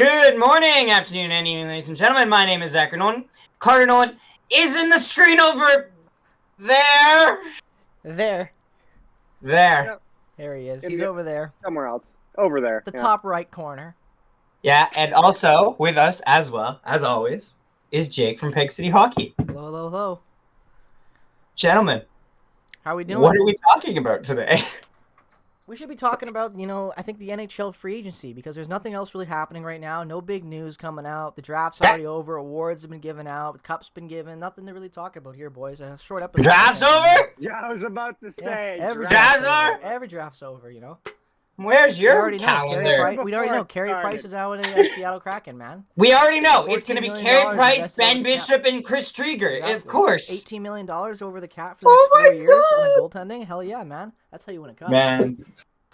Good morning, afternoon, and evening, ladies and gentlemen. My name is Carter Nolan. Carter Nolan is in the screen over there. There. There. There he is. He's over there. Somewhere else. Over there. The top right corner. Yeah, and also with us as well, as always, is Jake from Peg City Hockey. Hello, hello, hello. Gentlemen, how are we doing? What are we talking about today? We should be talking about, I think the NHL free agency, because there's nothing else really happening right now. No big news coming out. The draft's already over. Awards have been given out. Cups been given. Nothing to really talk about here, boys. A short episode. Draft's over? Yeah, I was about to say. Yeah, every draft's over. Every draft's over, Where's your calendar? We already know. Carey Price is out in Seattle Kraken, man. We already know. It's going to be Carey Price, Ben Bishop, and Chris Trieger. Exactly. Of course. $18 million over the cap for the next 4 years on goaltending. Hell yeah, man. That's how you win a cup. Man.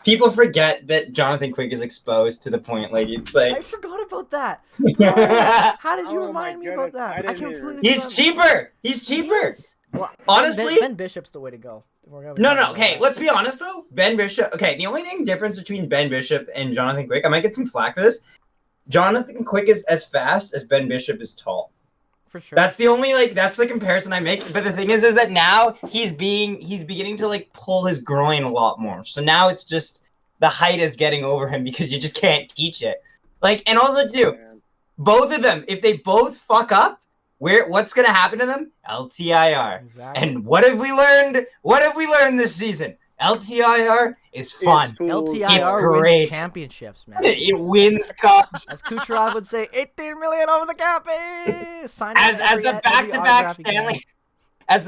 People forget that Jonathan Quick is exposed to to it's like... I forgot about that. How did you remind me about that? I completely He's cheaper. He's cheaper. Well, honestly... Ben Bishop's the way to go. No. Okay, let's be honest, though. Ben Bishop... Okay, the only difference between Ben Bishop and Jonathan Quick... I might get some flack for this. Jonathan Quick is as fast as Ben Bishop is tall. For sure. That's the only, that's the comparison I make. But the thing is that now he's beginning to, pull his groin a lot more. So now it's just... The height is getting over him because you just can't teach it. And also, too, both of them, if they both fuck up, what's going to happen to them? LTIR. Exactly. And what have we learned? What have we learned this season? LTIR is fun. LTIR it's great. Wins championships, man. It wins cups. As Kucherov would say, 18 million over the cap. As the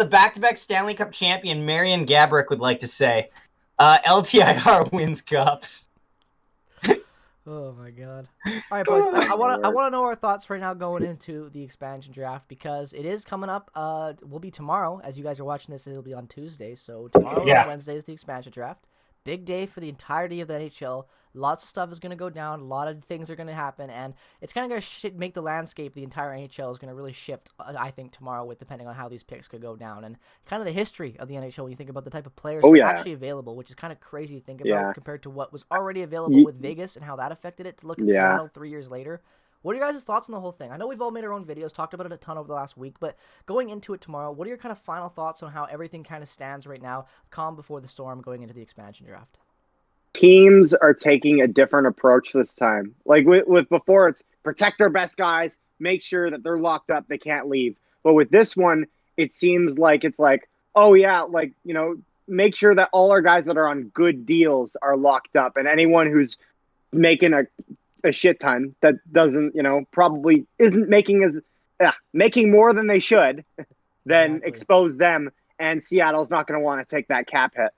back-to-back Stanley Cup champion, Marian Gaborik would like to say. LTIR wins cups. Oh my god! All right, boys. I want to know our thoughts right now going into the expansion draft because it is coming up. Will be tomorrow. As you guys are watching this, it'll be on Tuesday. So tomorrow, and Wednesday, is the expansion draft. Big day for the entirety of the NHL. Lots of stuff is going to go down. A lot of things are going to happen, and it's kind of going to make the landscape. The entire NHL is going to really shift, I think, tomorrow, with depending on how these picks could go down, and kind of the history of the NHL when you think about the type of players that are actually available, which is kind of crazy to think about compared to what was already available with Vegas and how that affected it. To look at Seattle 3 years later. What are your guys' thoughts on the whole thing? I know we've all made our own videos, talked about it a ton over the last week, but going into it tomorrow, what are your kind of final thoughts on how everything kind of stands right now, calm before the storm, going into the expansion draft? Teams are taking a different approach this time. With before, it's protect our best guys, make sure that they're locked up, they can't leave. But with this one, it seems like it's make sure that all our guys that are on good deals are locked up, and anyone who's making a shit ton that doesn't, probably isn't making more than they should, then expose them, and Seattle's not going to want to take that cap hit.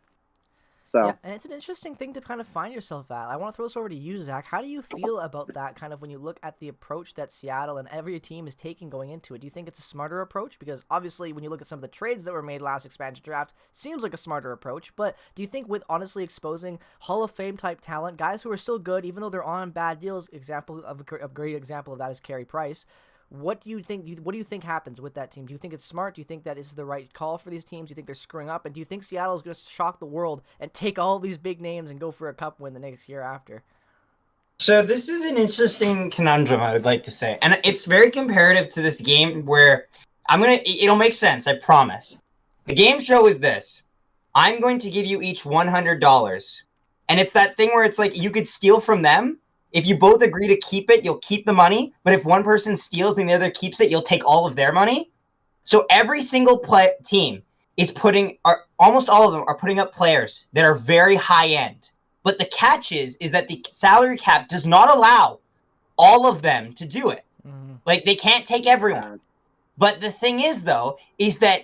So. Yeah, and it's an interesting thing to kind of find yourself at. I want to throw this over to you, Zach. How do you feel about that kind of when you look at the approach that Seattle and every team is taking going into it? Do you think it's a smarter approach? Because obviously when you look at some of the trades that were made last expansion draft, seems like a smarter approach. But do you think with honestly exposing Hall of Fame type talent, guys who are still good, even though they're on bad deals, a great example of that is Carey Price, what do you think happens with that team? Do you think it's smart? Do you think that is the right call for these teams? Do you think they're screwing up? And do you think Seattle is going to shock the world and take all these big names and go for a cup win the next year after? So this is an interesting conundrum, I would like to say. And it's very comparative to this game where it'll make sense, I promise. The game show is this. I'm going to give you each $100. And it's that thing where it's like you could steal from them. If you both agree to keep it, you'll keep the money. But if one person steals and the other keeps it, you'll take all of their money. So every single team is almost all of them are putting up players that are very high end. But the catch is that the salary cap does not allow all of them to do it. Mm-hmm. They can't take everyone. But the thing is, though, is that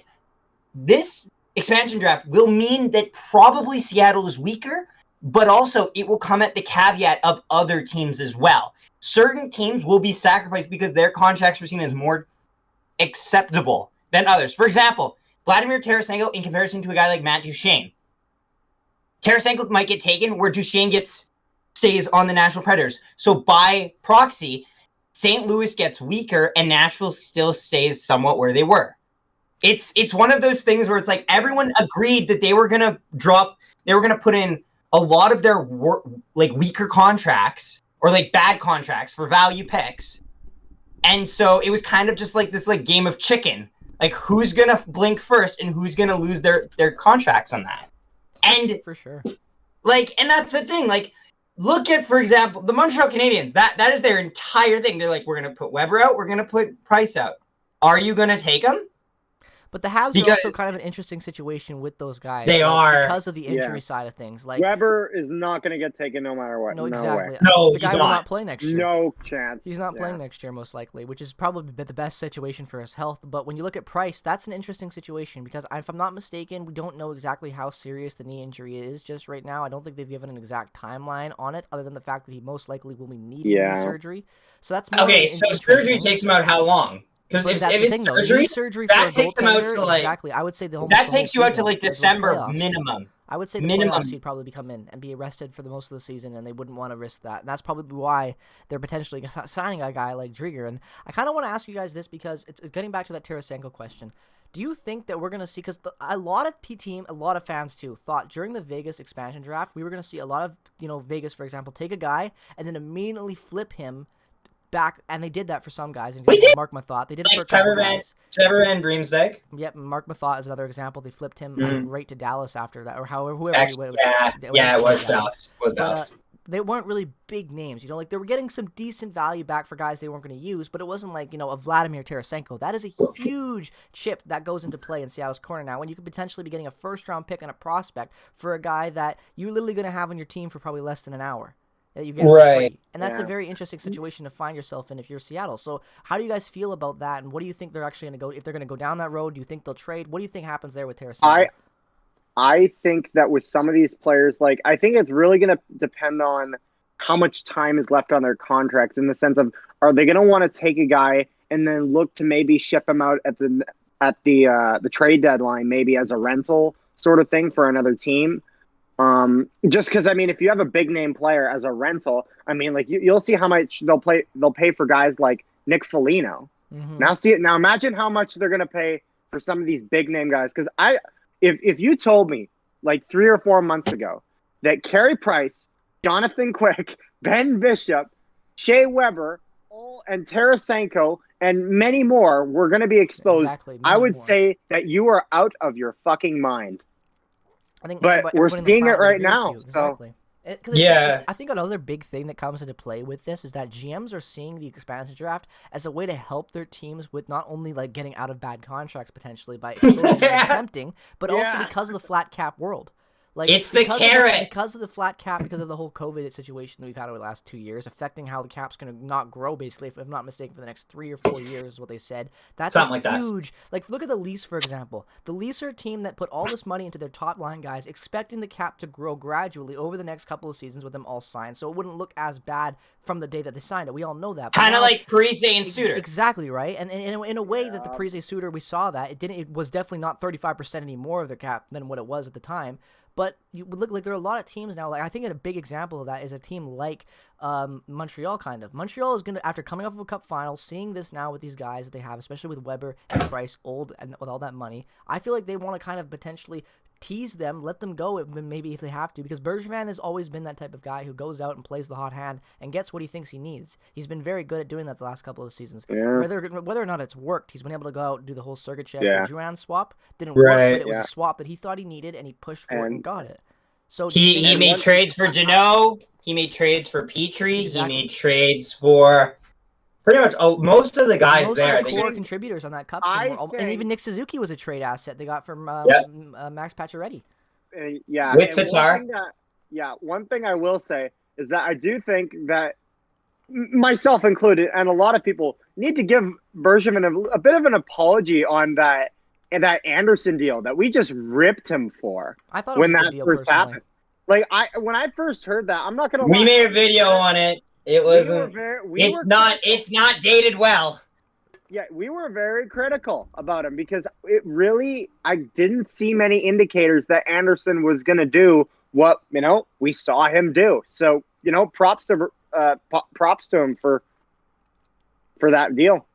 this expansion draft will mean that probably Seattle is weaker. But also, it will come at the caveat of other teams as well. Certain teams will be sacrificed because their contracts were seen as more acceptable than others. For example, Vladimir Tarasenko in comparison to a guy like Matt Duchene. Tarasenko might get taken where Duchene stays on the Nashville Predators. So by proxy, St. Louis gets weaker and Nashville still stays somewhat where they were. It's one of those things where it's like everyone agreed that they were going to put in a lot of their weaker contracts or like bad contracts for value picks. And so it was kind of just like this like game of chicken. Like who's gonna blink first and who's gonna lose their contracts on that. And for sure. Like, and that's the thing. Like, look at, for example, the Montreal Canadiens. That is their entire thing. They're like, we're gonna put Weber out, we're gonna put Price out. Are you gonna take them? But the Habs are also kind of an interesting situation with those guys. They are. Because of the injury side of things. Like Weber is not going to get taken no matter what. No, exactly. No, the guy will not play next year. No chance. He's not playing next year, most likely, which is probably the best situation for his health. But when you look at Price, that's an interesting situation because if I'm not mistaken, we don't know exactly how serious the knee injury is just right now. I don't think they've given an exact timeline on it, other than the fact that he most likely will be needing knee surgery. So that's okay. So surgery takes him out how long? Because if it's surgery that takes them out to like exactly, I would say that takes you out to like December minimum. I would say the playoffs he'd probably come in and be arrested for the most of the season, and they wouldn't want to risk that. And that's probably why they're potentially signing a guy like Drieger. And I kind of want to ask you guys this because it's getting back to that Tarasenko question. Do you think that we're going to see, because a lot of a lot of fans too, thought during the Vegas expansion draft, we were going to see a lot of, Vegas, for example, take a guy and then immediately flip him back, and they did that for some guys. And Mark Mathot, they did it for a couple guys. Trevor Van Riemsdyk. Yep, Mark Mathot is another example. They flipped him right to Dallas after that, or whoever. It was Dallas. They weren't really big names, like they were getting some decent value back for guys they weren't going to use, but it wasn't like a Vladimir Tarasenko. That is a huge chip that goes into play in Seattle's corner now, when you could potentially be getting a first-round pick and a prospect for a guy that you're literally going to have on your team for probably less than an hour. That you get free. And that's a very interesting situation to find yourself in if you're Seattle. So how do you guys feel about that, and what do you think they're actually going to go, if they're going to go down that road? Do you think they'll trade? What do you think happens there with Tarasenko? I think that with some of these players, I think it's really going to depend on how much time is left on their contracts, in the sense of, are they going to want to take a guy and then look to maybe ship him out at the trade deadline, maybe as a rental sort of thing for another team? Just because, if you have a big name player as a rental, you'll see how much they'll pay for guys like Nick Foligno. Mm-hmm. Now imagine how much they're going to pay for some of these big name guys. Because if you told me like 3 or 4 months ago that Carey Price, Jonathan Quick, Ben Bishop, Shea Weber, and Tarasenko, and many more were going to be exposed, I would say that you are out of your fucking mind. But we're seeing it right now. Exactly. Yeah. I think another big thing that comes into play with this is that GMs are seeing the expansion draft as a way to help their teams with not only getting out of bad contracts potentially by attempting, but also because of the flat cap world. It's the carrot. Because of the flat cap, because of the whole COVID situation that we've had over the last 2 years, affecting how the cap's going to not grow, basically, if I'm not mistaken, for the next 3 or 4 years is what they said. That's huge. Look at the Leafs, for example. The Leafs are a team that put all this money into their top line guys, expecting the cap to grow gradually over the next couple of seasons with them all signed, so it wouldn't look as bad from the day that they signed it. We all know that. Kind of like Parise and Suter. Exactly, right? And in a way that the Parise Suter, we saw that. It was definitely not 35% any more of their cap than what it was at the time. But you look like there are a lot of teams now. I think a big example of that is a team like Montreal. Kind of Montreal is gonna, after coming off of a cup final, seeing this now with these guys that they have, especially with Weber and Price, old and with all that money. I feel like they want to kind of potentially tease them, let them go maybe if they have to, because Bergevin has always been that type of guy who goes out and plays the hot hand and gets what he thinks he needs. He's been very good at doing that the last couple of seasons. Yeah. Whether or not it's worked, he's been able to go out and do the whole Sergachev and Drouin swap. Didn't work, but it was a swap that he thought he needed, and he pushed for it and got it. So he made trades for Jeannot. He made trades for Petrie. Exactly. He made trades for pretty much most of the guys there. Most core contributors on that cup team, and even Nick Suzuki was a trade asset they got from Max Pacioretty. With Tatar. One thing I will say is that I do think that, myself included, and a lot of people need to give Bergevin a bit of an apology on that Anderson deal that we just ripped him for. I thought it was a good deal, first happened. When I first heard that, I'm not gonna lie. We made a video on it. It wasn't. It's not dated well. Yeah, we were very critical about him because I didn't see many indicators that Anderson was going to do what, we saw him do. So, props to him for that deal.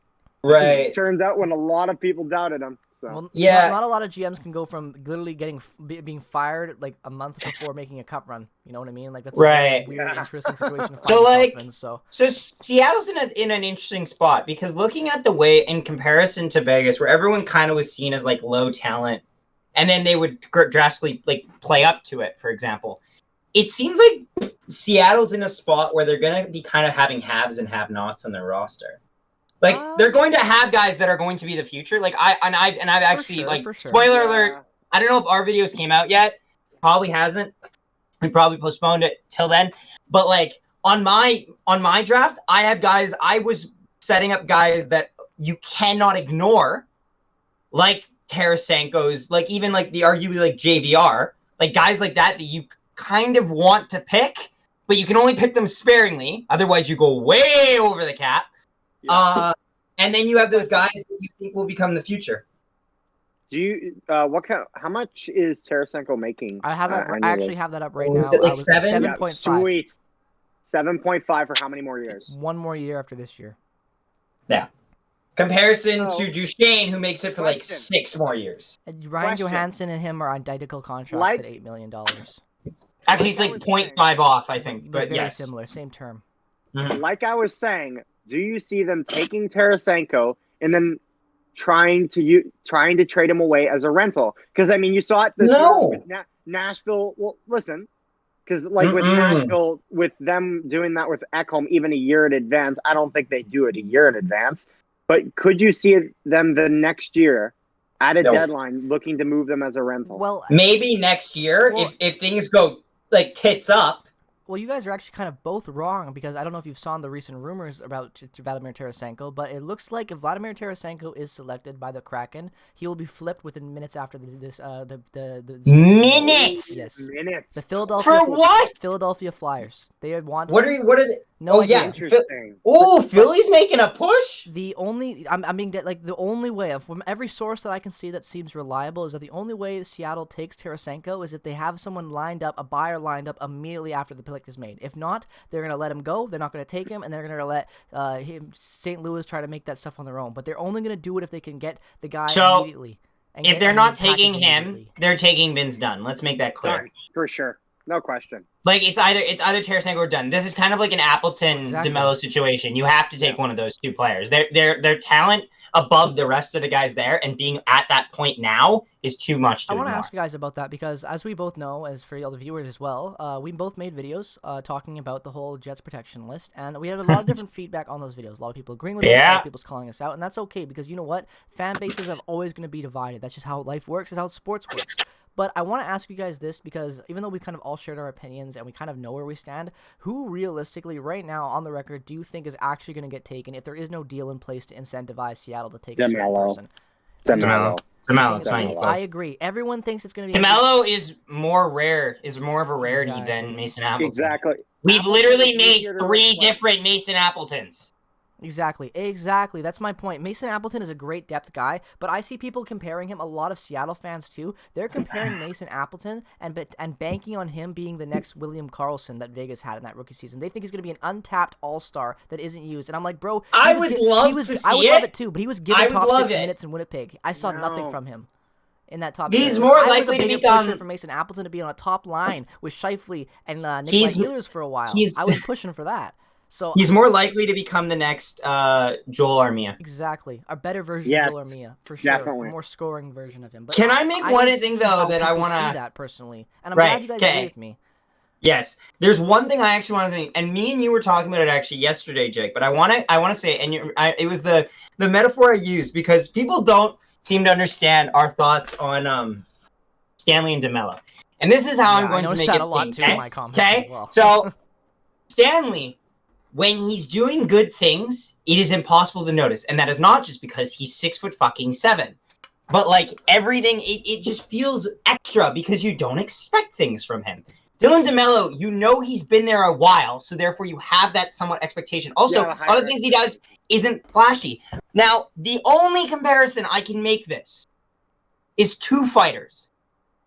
Right. It turns out when a lot of people doubted him. So Well, Yeah. not a lot of GMs can go from literally being fired like a month before making a cup run. You know what I mean? Like that's a Right. very weird, Yeah. interesting situation to find So, yourself like, in. So So Seattle's in an interesting spot because looking at the way in comparison to Vegas, where everyone kind of was seen as like low talent, and then they would drastically like play up to it. For example, it seems like Seattle's in a spot where they're going to be kind of having haves and have-nots on their roster. Like they're going to have guys that are going to be the future. Like I've actually for sure. spoiler alert. I don't know if our videos came out yet. Probably hasn't. We probably postponed it till then. But like on my draft, I have guys. I was setting up guys that you cannot ignore, like Tarasenko's, like even like the arguably like JVR, like guys like that you kind of want to pick, but you can only pick them sparingly. Otherwise, you go way over the cap. Yeah. And then you have those guys that you think will become the future. Do you how much is Tarasenko making? I have that. I actually have that up right now. Is it like I was 7? 7.5. Sweet. 7.5 for how many more years? One more year after this year. Yeah. Comparison So, to Duchesne, who makes it for like question. 6 more years. And Ryan Question. Johansson and him are identical contracts Like- at $8 million. Actually, it's like 0.5 off, I think. But very yes. similar, same term. Like I was saying, do you see them taking Tarasenko and then trying to trade him away as a rental? Because I mean, you saw it this No. year with Nashville. Well, listen, because like with Mm-mm. Nashville, with them doing that with Ekholm even a year in advance, I don't think they do it a year in advance. But could you see them the next year at a No. deadline looking to move them as a rental? Well, Maybe next year, Well- if things go like tits up. Well, you guys are actually kind of both wrong because I don't know if you've saw the recent rumors about Vladimir Tarasenko, but it looks like if Vladimir Tarasenko is selected by the Kraken, he will be flipped within minutes after the Minutes? Yes. Minutes. The Philadelphia For what? Philadelphia Flyers. They want What are they? no Oh, idea. yeah. Interesting. Oh, Philly's making a push. The only the only way from every source that I can see that seems reliable is that the only way Seattle takes Tarasenko is if they have someone lined up, a buyer lined up immediately after the pick is made. If not, they're gonna let him go. They're not gonna take him, and they're gonna let St. Louis try to make that stuff on their own. But they're only gonna do it if they can get the guy immediately. And If get they're him not packaged taking him, immediately. they're taking Vince Dunn. Let's make that clear. Done. For sure. No question. Like it's either Tarasenko or Dunn. This is kind of like an Appleton Exactly. DeMello situation. You have to take one of those two players. Their talent above the rest of the guys there, and being at that point now is too much to I want to ignore. ask you guys about that because, as we both know, as for all the viewers as well, we both made videos talking about the whole Jets protection list, and we had a lot of different feedback on those videos. A lot of people agreeing with us, a lot of people calling us out, and that's okay because you know what? Fan bases are always going to be divided. That's just how life works. That's how sports works. But I want to ask you guys this because even though we kind of all shared our opinions and we kind of know where we stand, who realistically right now on the record do you think is actually going to get taken if there is no deal in place to incentivize Seattle to take a certain person? DeMello. DeMello, It's it's fine. I agree. Everyone thinks it's going to be DeMello is more of a rarity Exactly. than Mason Appleton. Exactly. We've Appleton literally is made easier to 3 replace. different Mason Appletons. Exactly. That's my point. Mason Appleton is a great depth guy, but I see people comparing him. A lot of Seattle fans too. They're comparing Mason Appleton and banking on him being the next William Karlsson that Vegas had in that rookie season. They think he's going to be an untapped all-star that isn't used. And I'm like, bro, I would love to see I would it. love it too, but he was given I would top love 6 it. minutes in Winnipeg. I saw nothing No. from him in that top. He's 6. more I was likely a to bigger become- pusher for Mason Appleton to be on a top line with Scheifele and Nikolai He's- Ehlers for a while. he's- I was pushing for that. So He's more likely to become the next Joel Armia. exactly, a better version Yes, of Joel Armia for sure, definitely. a more scoring version of him. But Can I make one don't thing, see though, how that I people wanna- see that personally, and I'm Right, glad you guys okay. agree with me. Yes, there's one thing I actually want to think, and me and you were talking about it actually yesterday, Jake. But I want to say, and it was the metaphor I used because people don't seem to understand our thoughts on Stanley and DeMello, and this is how I'm Yeah, I going to noticed make that it a lot seem, too okay? in my comments Okay, as well. so Stanley, when he's doing good things, it is impossible to notice, and that is not just because he's 6'7", but like everything, it just feels extra because you don't expect things from him. Dylan DeMello, you know he's been there a while, so therefore you have that somewhat expectation. Also, Yeah, the a lot of things he does isn't flashy. Now, the only comparison I can make this is 2 fighters.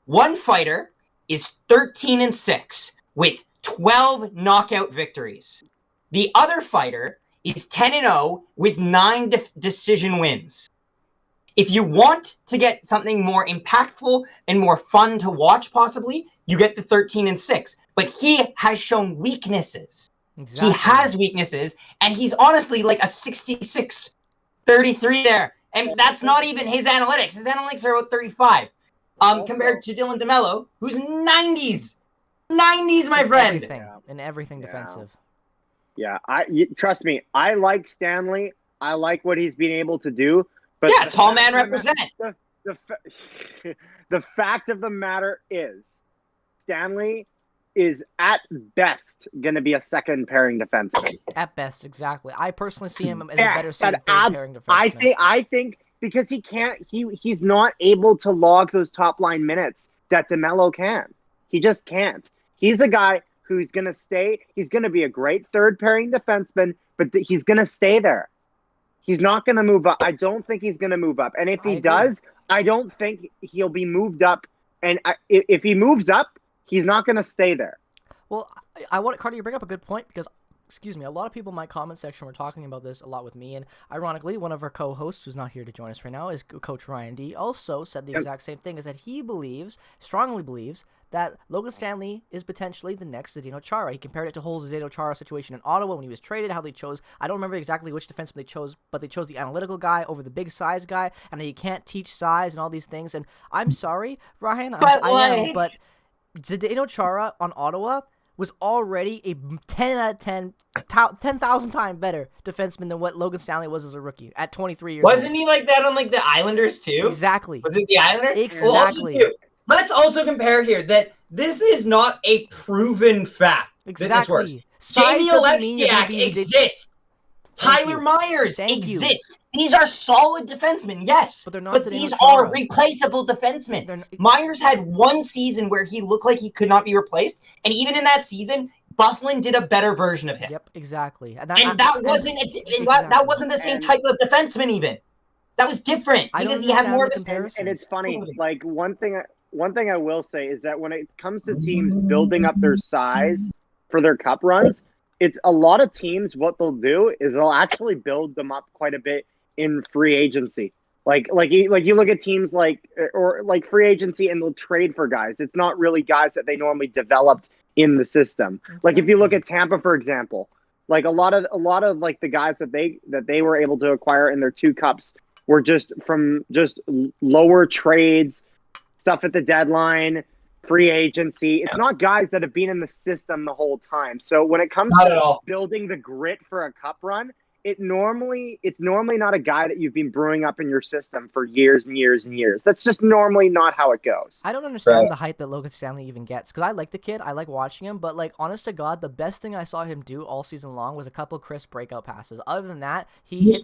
One fighter is 13-6 with 12 knockout victories. The other fighter is 10-0 with 9 decision wins. If you want to get something more impactful and more fun to watch, possibly, you get the 13 and 6. But he has shown weaknesses. Exactly. He has weaknesses, and he's honestly like a 66, 33 there. And that's not even his analytics. His analytics are about 35. Compared to Dylan DeMello, who's 90s. 90s, my friend. Everything defensive. Yeah, trust me, I like Stanley. I like what he's been able to do. But yeah, tall man represent. The fact of the matter is, Stanley is at best going to be a second pairing defenseman. At best, exactly. I personally see him as a better second pairing defenseman. I think because he's not able to log those top line minutes that DeMello can. He just can't. He's a guy who's going to stay. He's going to be a great third pairing defenseman, but he's going to stay there. He's not going to move up. I don't think he's going to move up. And if he does, I don't think he'll be moved up. And if he moves up, he's not going to stay there. Well, I want Carter, you bring up a good point because, excuse me, a lot of people in my comment section were talking about this a lot with me. And ironically, one of our co-hosts who's not here to join us right now is Coach Ryan D. also said the exact same thing, is that he strongly believes, that Logan Stanley is potentially the next Zdeno Chara. He compared it to whole Zdeno Chara situation in Ottawa when he was traded, how they chose, I don't remember exactly which defenseman they chose, but they chose the analytical guy over the big size guy, and that you can't teach size and all these things. And I'm sorry, Ryan, but Zdeno Chara on Ottawa was already a 10 out of 10, 10,000 times better defenseman than what Logan Stanley was as a rookie at 23 years old. Wasn't he like that on like the Islanders too? Exactly. Was it the Islanders? Exactly. Well, let's also compare here that this is not a proven fact that this works. Jamie Oleksiak exists. Tyler Myers exists. These are solid defensemen, yes. But these are replaceable defensemen. Myers had one season where he looked like he could not be replaced. And even in that season, Bufflin did a better version of him. Yep, exactly. That wasn't the same type of defenseman even. That was different because he had more of a... And it's funny, like one thing I will say is that when it comes to teams building up their size for their cup runs, it's a lot of teams, what they'll do is they'll actually build them up quite a bit in free agency. Like you look at teams like free agency and they'll trade for guys. It's not really guys that they normally developed in the system. Like if you look at Tampa, for example, like a lot of like the guys that they were able to acquire in their 2 cups were just from just lower trades, stuff at the deadline, free agency. It's not guys that have been in the system the whole time. So when it comes to building the grit for a cup run, it's normally not a guy that you've been brewing up in your system for years and years and years. That's just normally not how it goes. I don't understand the hype that Logan Stanley even gets, because I like the kid. I like watching him, but like honest to God, the best thing I saw him do all season long was a couple crisp breakout passes. Other than that, he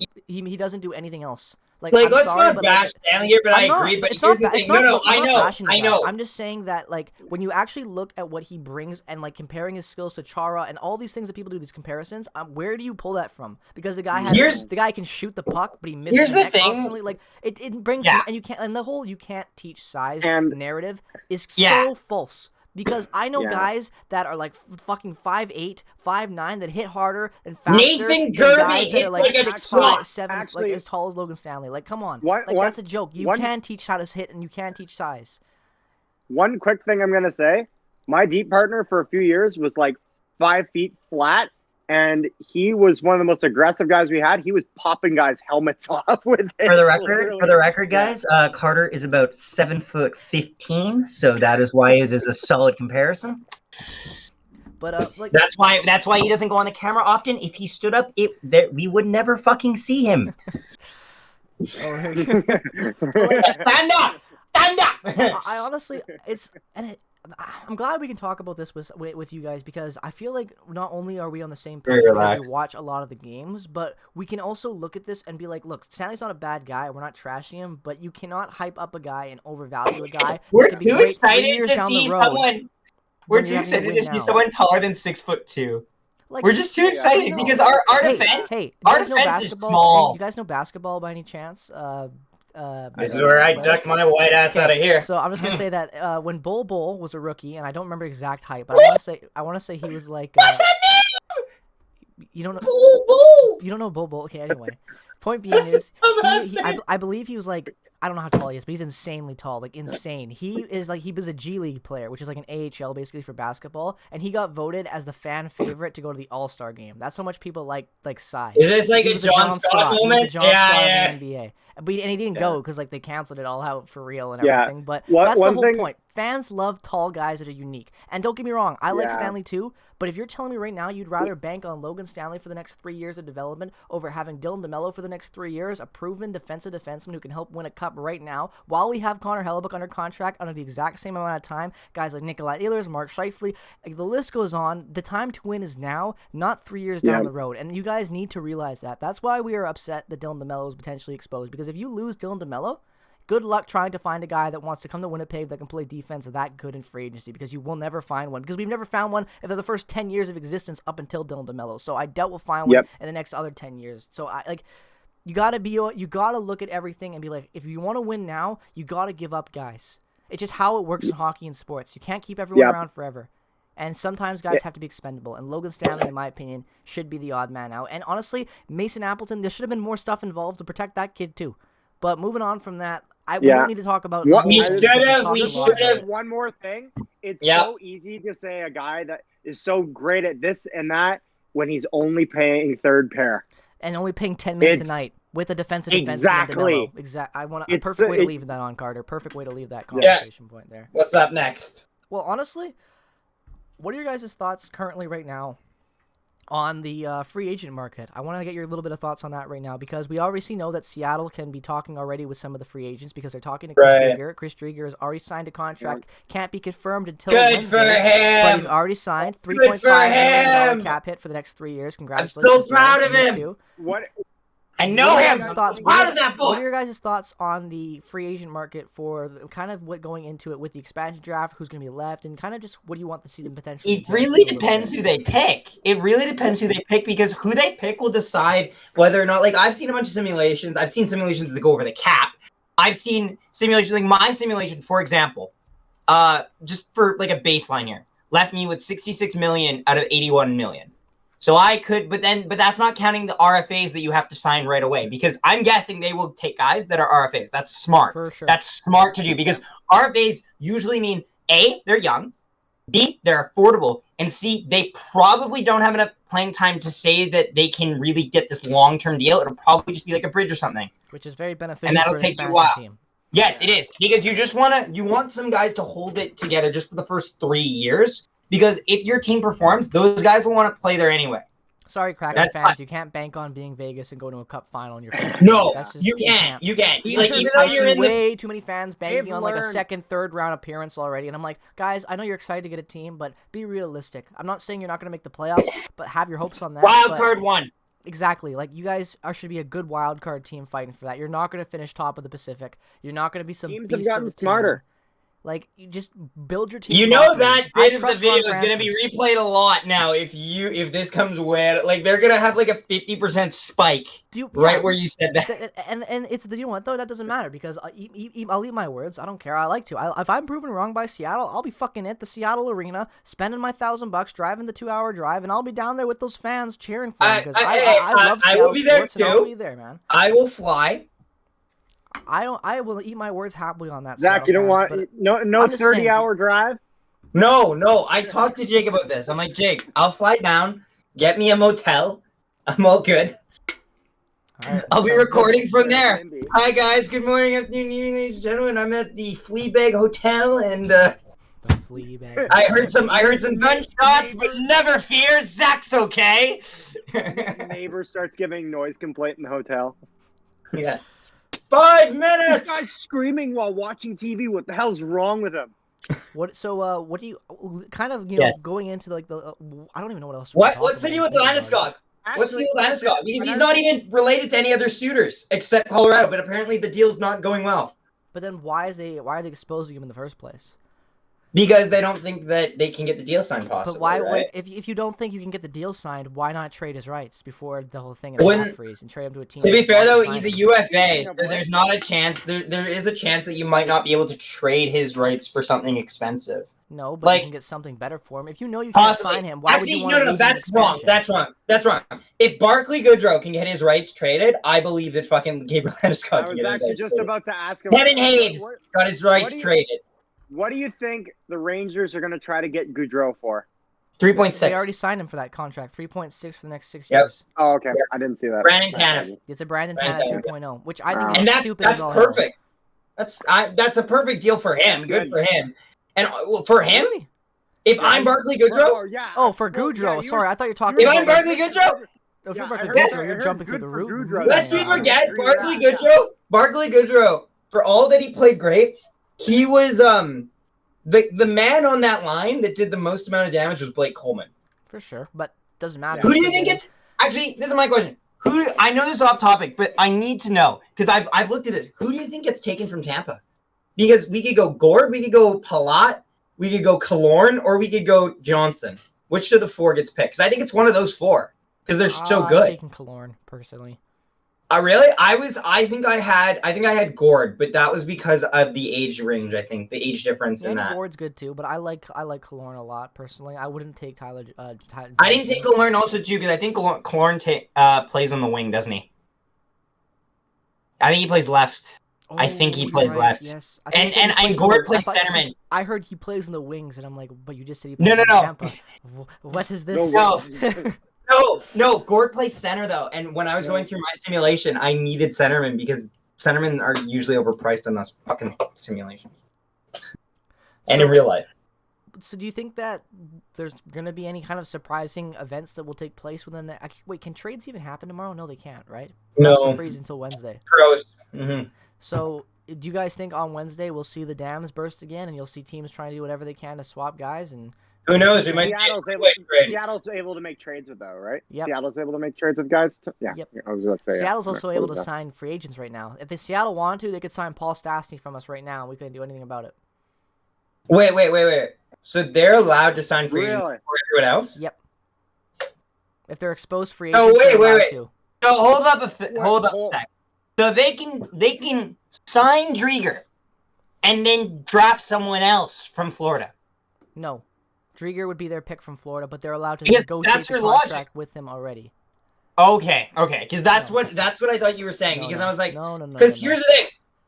doesn't do anything else. Like let's not bash Stanley here, but I agree. But here's the thing. I know. I'm just saying that, like, when you actually look at what he brings and, like, comparing his skills to Chara and all these things that people do, these comparisons, where do you pull that from? Because the guy can shoot the puck, but he misses here's the thing. Constantly. Like, it brings and you can't, and the whole you can't teach size narrative is so false. Because I know guys that are like fucking 5'8", 5'9", that hit harder and faster. Nathan Gervey hit like a 6'5", 7", like as tall as Logan Stanley. Like, come on, that's a joke. You can teach how to hit and you can teach size. One quick thing I'm gonna say: my deep partner for a few years was like 5 feet flat, and he was one of the most aggressive guys we had. He was popping guys' helmets off with it. For the record, guys, Carter is about 7'15", so that is why it is a solid comparison. But like that's why he doesn't go on the camera often. If he stood up, we would never fucking see him. Stand up! Stand up! I honestly, I'm glad we can talk about this with you guys, because I feel like not only are we on the same page because we watch a lot of the games, but we can also look at this and be like, look, Stanley's not a bad guy. We're not trashing him, but you cannot hype up a guy and overvalue a guy. We're too excited to see someone. We're too excited to see someone taller than 6'2". Like, we're just too excited because our defense is small. You guys know basketball by any chance? This is where I duck my white ass out of here. So I'm just gonna say that when Bol was a rookie, and I don't remember exact height, but I want to say he was like. You don't know Bol. You don't know Bol. Okay, anyway, Point being is, I believe he was like, I don't know how tall he is, but he's insanely tall, like insane. He was a G League player, which is like an AHL basically for basketball, and he got voted as the fan favorite to go to the All-Star game. That's how much people like Cy. Is this like a John Scott moment? Yeah. NBA. But he didn't go because like they canceled it all out for real and everything. But that's the whole point. Fans love tall guys that are unique. And don't get me wrong, I like Stanley too. But if you're telling me right now you'd rather bank on Logan Stanley for the next 3 years of development over having Dylan DeMello for the next 3 years, a proven defensive defenseman who can help win a cup right now, while we have Connor Hellebuyck under contract under the exact same amount of time, guys like Nikolai Ehlers, Mark Scheifele, like the list goes on. The time to win is now, not 3 years down the road. And you guys need to realize that. That's why we are upset that Dylan DeMello is potentially exposed. Because if you lose Dylan DeMello, good luck trying to find a guy that wants to come to Winnipeg that can play defense that good in free agency, because you will never find one. Because we've never found one in the first 10 years of existence up until Dylan DeMello. So I doubt we'll find one in the next other 10 years. So you gotta look at everything and be like, if you want to win now, you gotta give up guys. It's just how it works in hockey and sports. You can't keep everyone around forever. And sometimes guys have to be expendable. And Logan Stanley, in my opinion, should be the odd man out. And honestly, Mason Appleton, there should have been more stuff involved to protect that kid too. But moving on from that, we don't need to talk about. We should have. One more thing. It's so easy to say a guy that is so great at this and that when he's only paying third pair. And only paying 10 minutes a night with a defensive defenseman. Exactly. I want a perfect way to leave that on, Carter. Perfect way to leave that conversation point there. What's up next? Well, honestly, what are your guys' thoughts currently right now on the free agent market? I want to get your little bit of thoughts on that right now, because we obviously know that Seattle can be talking already with some of the free agents because they're talking to Chris Drieger. Chris Drieger has already signed a contract. Can't be confirmed until Wednesday, for him. But he's already signed $3.5 million cap hit for the next 3 years. Congratulations. I'm so proud of him. I know him. Proud of that boy. What are your guys' thoughts on the free agent market for kind of what going into it with the expansion draft, who's going to be left, and kind of just what do you want to see them potentially? It really depends who they pick. Because who they pick will decide whether or not, like, I've seen a bunch of simulations. I've seen simulations that go over the cap. I've seen simulations, like my simulation, for example, just for like a baseline here, left me with 66 million out of 81 million. So I could, but that's not counting the RFAs that you have to sign right away, because I'm guessing they will take guys that are RFAs. That's smart. For sure. That's smart to do, because RFAs usually mean A, they're young, B, they're affordable, and C, they probably don't have enough playing time to say that they can really get this long-term deal. It'll probably just be like a bridge or something. Which is very beneficial. And that'll take you a while. Team. Yes, it is, because you want some guys to hold it together just for the first 3 years. Because if your team performs, those guys will want to play there anyway. Sorry, Kraken fans, you can't bank on being Vegas and go to a cup final in your first No, you can't. Like, even though you're way too many fans banking on like a second, third round appearance already, and I'm like, guys, I know you're excited to get a team, but be realistic. I'm not saying you're not going to make the playoffs, but have your hopes on that. Wild card one. Exactly. Like, you guys should be a good wild card team fighting for that. You're not going to finish top of the Pacific. You're not going to be some teams have gotten smarter. Like, you just build your team. You know that bit of the video is going to be replayed a lot now if this comes where, like, they're going to have, like, a 50% spike where you said that. And it's, you know what, though? That doesn't matter, because I'll eat my words. I don't care. I like to. If I'm proven wrong by Seattle, I'll be fucking at the Seattle arena, spending my $1,000, driving the 2-hour drive, and I'll be down there with those fans cheering for me, because I love Seattle will be there sports, too. And I'll be there, man. I will fly. I will eat my words happily on that. Zach, you don't want no 30-hour drive? No. I talked to Jake about this. I'm like, Jake, I'll fly down, get me a motel. I'm all good. Right, I'll be recording from there. Hi guys, good morning, afternoon, evening, ladies and gentlemen. I'm at the Fleabag Hotel, and the Fleabag. I heard some gunshots, but never fear, Zach's okay. Neighbor starts giving noise complaint in the hotel. Yeah. 5 minutes. This guy's screaming while watching TV. What the hell's wrong with him? What do you kind of going into like the? I don't even know what else. What's the deal with Landeskog? What's the deal with Landeskog? Because he's not even related to any other suitors except Colorado. But apparently the deal's not going well. But then why are they exposing him in the first place? Because they don't think that they can get the deal signed, possibly. But why? Right? Like, if you don't think you can get the deal signed, why not trade his rights before the whole thing is cap freeze and trade him to a team? To be fair, though, he's a UFA, so there's not a chance. There is a chance that you might not be able to trade his rights for something expensive. No, but Like, you can get something better for him. If you know you can't possibly. sign him, why would you want to no, lose him in that's wrong. expansion? That's wrong. If Barclay Goodrow can get his rights traded, I believe that fucking Gabriel Landeskog I can was get his actually rights just traded. about to ask him. Kevin Hayes got his rights traded. What do you think the Rangers are going to try to get Goudreau for? 3.6. They already signed him for that contract, 3.6 for the next 6 Yep. years. Oh, okay. I didn't see that. Brandon Tanev. It's a Brandon Brandon Tanev Tanev. 2.0, which I think Wow. is And stupid that's as all hell. perfect. That's a perfect deal for him. Good for him. And for him, Really? if I'm Barclay Goodrow, Oh, for Goudreau. Sorry, I thought you were talking if about. I'm Barclay Goodrow, If Yeah, you're Barclay I heard Goodrow, that- I you're heard jumping through good the for roof. Goudreau. lest we Yeah, I forget agree with Barclay that, Barclay Goodrow, for all that he played great, he was the man on that line that did the most amount of damage was Blake Coleman. For sure, but doesn't matter. Who do you think it's actually? This is my question. I know this is off topic, but I need to know because I've looked at this. Who do you think gets taken from Tampa? Because we could go Gord, we could go Palat, we could go Killorn, or we could go Johnson. Which of the four gets picked? Because I think it's one of those four because they're so I'm good. taking Killorn personally. Really? I think I had Gord, but that was because of the age range. I think the age difference in that. Gord's good too, but I like Killorn a lot personally. I wouldn't take Tyler. I didn't take Killorn also too because I think Killorn plays on the wing, doesn't he? I think he plays left. I think he plays left. Yes. And Gord plays centerman. I heard he plays in the wings, and I'm like, but you just said he No, plays no, in no. Tampa. What is this? No. Gord plays center though. And when I was going through my simulation, I needed centerman because centermen are usually overpriced on those fucking simulations. And in real life. So do you think that there's going to be any kind of surprising events that will take place within the... Wait, can trades even happen tomorrow? No, they can't, right? No. Freeze until Wednesday. Pros. Mm-hmm. So do you guys think on Wednesday we'll see the dams burst again and you'll see teams trying to do whatever they can to swap guys? And who knows? We might Seattle's able to make trades with though, right? Yep. Seattle's able to make trades with guys. Yeah. Yep. I was about to say. Seattle's also able to sign free agents right now. If the Seattle wanted to, they could sign Paul Stastny from us right now, and we couldn't do anything about it. Wait. So they're allowed to sign free agents before everyone else? Yep. If they're exposed free agents, they're allowed wait. to. So hold up a sec. So they can sign Drieger and then draft someone else from Florida. No. Drieger would be their pick from Florida, but they're allowed to because negotiate the contract with him already. Okay. Because that's what I thought you were saying. I was like, no. Because here's the thing.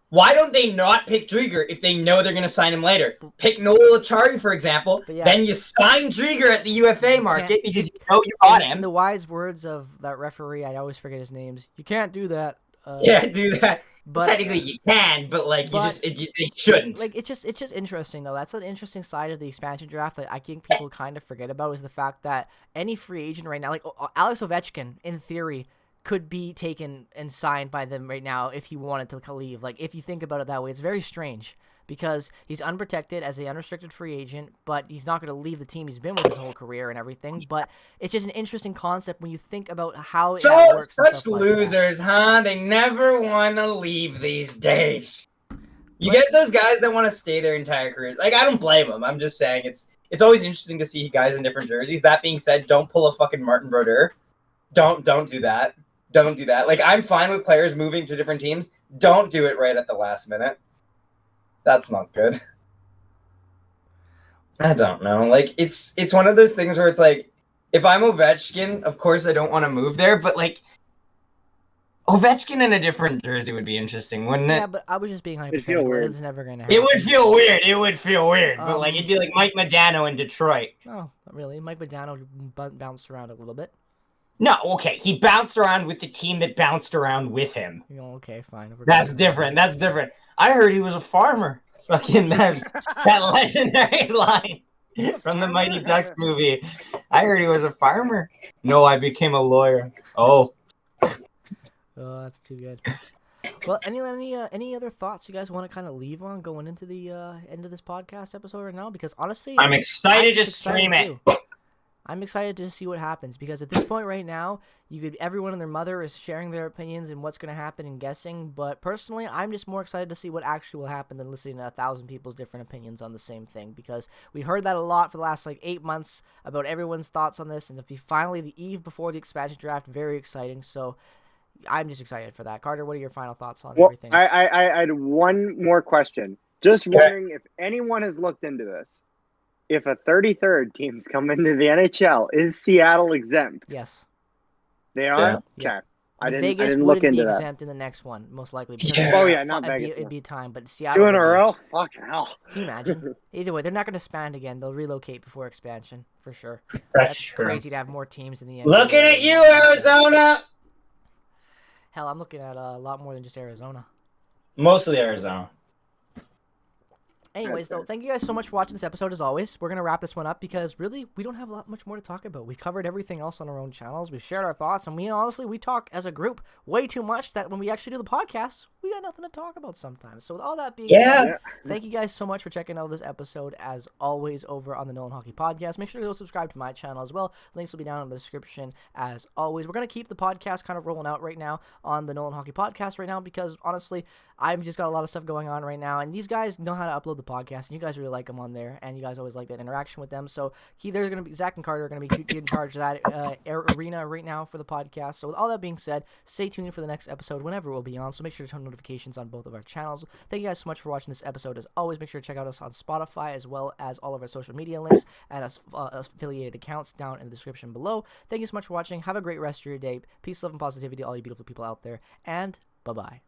Why don't they not pick Drieger if they know they're going to sign him later? Pick Nolan Hockey, for example. Then you sign Drieger at the UFA market because you know you got him. In the wise words of that referee, I always forget his names. You can't do that. Do that. But technically you can, but you shouldn't. Like it's just interesting though. That's an interesting side of the expansion draft that I think people kind of forget about is the fact that any free agent right now, like Alex Ovechkin, in theory, could be taken and signed by them right now if he wanted to leave. Like if you think about it that way, it's very strange because he's unprotected as an unrestricted free agent, but he's not going to leave the team he's been with his whole career and everything. But it's just an interesting concept when you think about how it works. Such losers, huh? They never want to leave these days. You get those guys that want to stay their entire careers. Like, I don't blame them. I'm just saying it's always interesting to see guys in different jerseys. That being said, don't pull a fucking Martin Brodeur. Don't do that. Don't do that. Like, I'm fine with players moving to different teams. Don't do it right at the last minute. That's not good. I don't know. Like, it's one of those things where it's like, if I'm Ovechkin, of course I don't want to move there, but like, Ovechkin in a different jersey would be interesting, wouldn't it? Yeah, but I was just being hypothetical. It's never going to happen. It would feel weird. But like, it'd be like Mike Modano in Detroit. Oh, not really. Mike Modano bounced around a little bit. No, okay. He bounced around with the team that bounced around with him. Okay, fine. That's different. I heard he was a farmer. Fucking that legendary line from the Mighty Ducks movie. I heard he was a farmer. No, I became a lawyer. Oh. Oh, that's too good. Well, any other thoughts you guys want to kind of leave on going into the end of this podcast episode right now? Because honestly, I'm excited to stream it. I'm excited to see what happens because at this point right now, everyone and their mother is sharing their opinions and what's going to happen and guessing. But personally, I'm just more excited to see what actually will happen than listening to 1,000 people's different opinions on the same thing because we've heard that a lot for the last 8 months about everyone's thoughts on this, and to be finally the eve before the expansion draft, very exciting. So I'm just excited for that. Carter, what are your final thoughts on everything? I had one more question. Just wondering if anyone has looked into this. if a 33rd team's coming to the NHL, is Seattle exempt? Yes. They are? Yeah. Okay. I Vegas didn't look wouldn't into be that. exempt in the next one, most likely. Because Yeah. Oh, yeah, not Vegas. it'd be time, but Seattle 2 in would a be. row? Fucking hell. Can you imagine? Either way, they're not going to expand again. They'll relocate before expansion, for sure. That's true. Crazy to have more teams in the NBA. Looking at you, Arizona. Hell, I'm looking at a lot more than just Arizona. Mostly Arizona. Anyways, though, thank you guys so much for watching this episode. As always, we're gonna wrap this one up because really we don't have much more to talk about. We covered everything else on our own channels. We've shared our thoughts, and we talk as a group way too much that when we actually do the podcast, we got nothing to talk about sometimes. So with all that being said, thank you guys so much for checking out this episode. As always, over on the Nolan Hockey Podcast, make sure to go subscribe to my channel as well. Links will be down in the description. As always, we're gonna keep the podcast kind of rolling out right now on the Nolan Hockey Podcast right now because honestly, I've just got a lot of stuff going on right now, and these guys know how to upload the podcast, and you guys really like them on there, and you guys always like that interaction with them. So there's going to be Zach and Carter are going to be in charge of that arena right now for the podcast. So with all that being said, stay tuned for the next episode whenever it will be on. So make sure to turn notifications on both of our channels. Thank you guys so much for watching this episode. As always, make sure to check out us on Spotify as well as all of our social media links and affiliated accounts down in the description below. Thank you so much for watching. Have a great rest of your day. Peace, love, and positivity to all you beautiful people out there, and bye-bye.